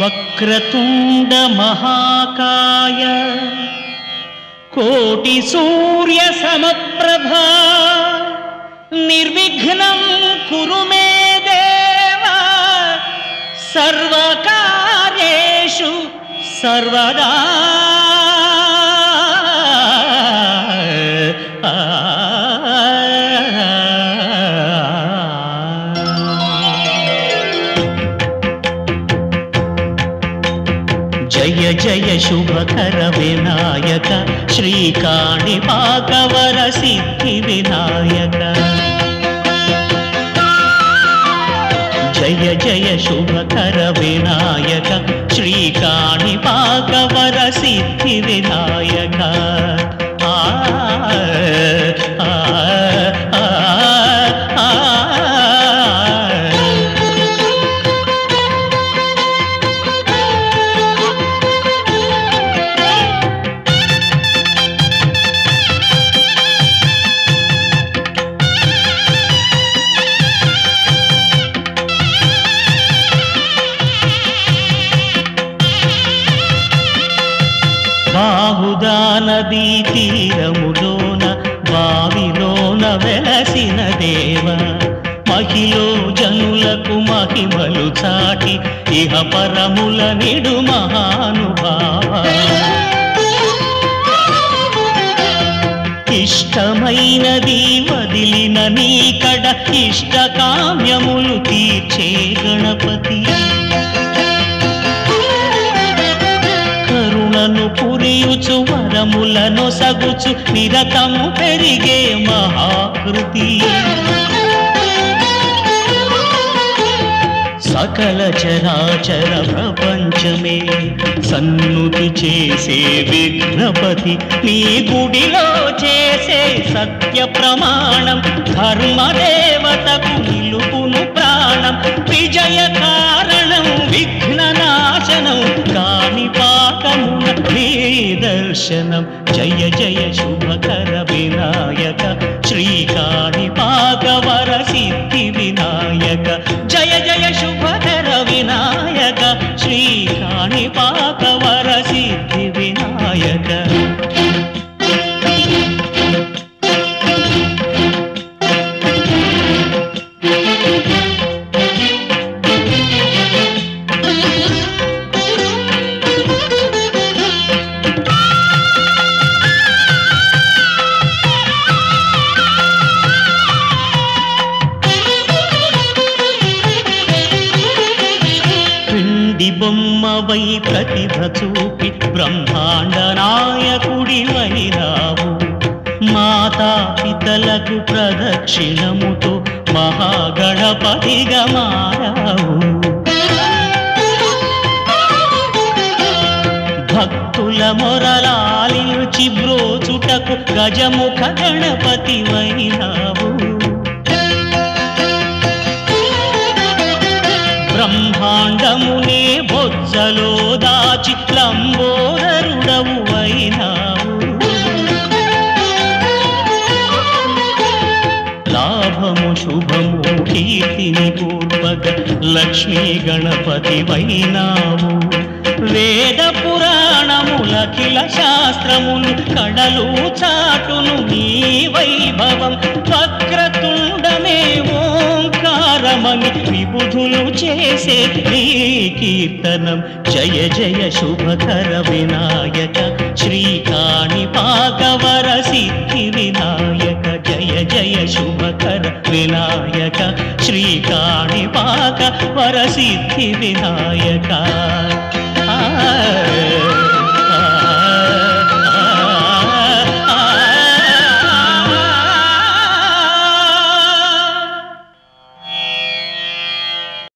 వక్రతుండ మహాకాయ కోటి సూర్య సమప్రభా నిర్విఘ్నం కురు మే దేవ సర్వకార్యేషు సర్వదా. జయ జయ శుభకర వినాయక శ్రీకాణిపాకవర సిద్ధి వినాయక. జయ జయ శుభకర వినాయక శ్రీకాణిపాకవర సిద్ధి వినాయక. ఆ బాహుదా నదీ తీరములోన బావిలోన వెలసిన దేవ మహిలో జనులకు మహిమలు చాటి ఇహ పరముల నిడు మహానుభావ. ఇష్టమైనది వదిలిన నీకడ ఇష్ట కామ్యములు తీర్చే గణపతి. కరుణను పురియుచు వరములను సగుచు నిరతము పెరిగే మహాకృతి. సకల చరాచర ప్రపంచమే సన్నుతి చేసే విఘ్నపతి. నీ గుడిలో చేసే సత్య ప్రమాణం ధర్మదేవతకు నిలుపును ప్రాణం. విజయ కారణం విఘ్ననాశనం కాణిపాకమున నీ దర్శనం. జయ జయ శుభకర వినాయక శ్రీకాణిపాకవర సిద్ధి వినాయక. జయ జయ శుభకర వినాయక శ్రీకాణిపాకవర సిద్ధి వినాయక. బొమ్మవై ప్రతిభ చూపి బ్రహ్మాండ నాయకుడివైనావు. మాతా పితలకు ప్రదక్షిణముతో మహాగణపతిగా మారావు. భక్తుల మొరలాలించి బ్రోచుటకు గజముఖ గణపతివైనావు. బ్రహ్మాండమునే బొజ్జలో దాచి లంబోదరుడవు అయినావు. లాభము శుభము కీర్తిని పూర్వక లక్ష్మీ గణపతి వైనావు. వేద పురాణములఖిల శాస్త్రములు కడలు చాటును నీ వైభవం. వక్రతుండమే ఓంకారమని విబుధులు చేసే నీ కీర్తనం. జయ జయ శుభకర వినాయక శ్రీకాణిపాకవర సిద్ధి వినాయక. జయ జయ శుభకర వినాయక శ్రీకాణిపాకవర సిద్ధి వినాయక.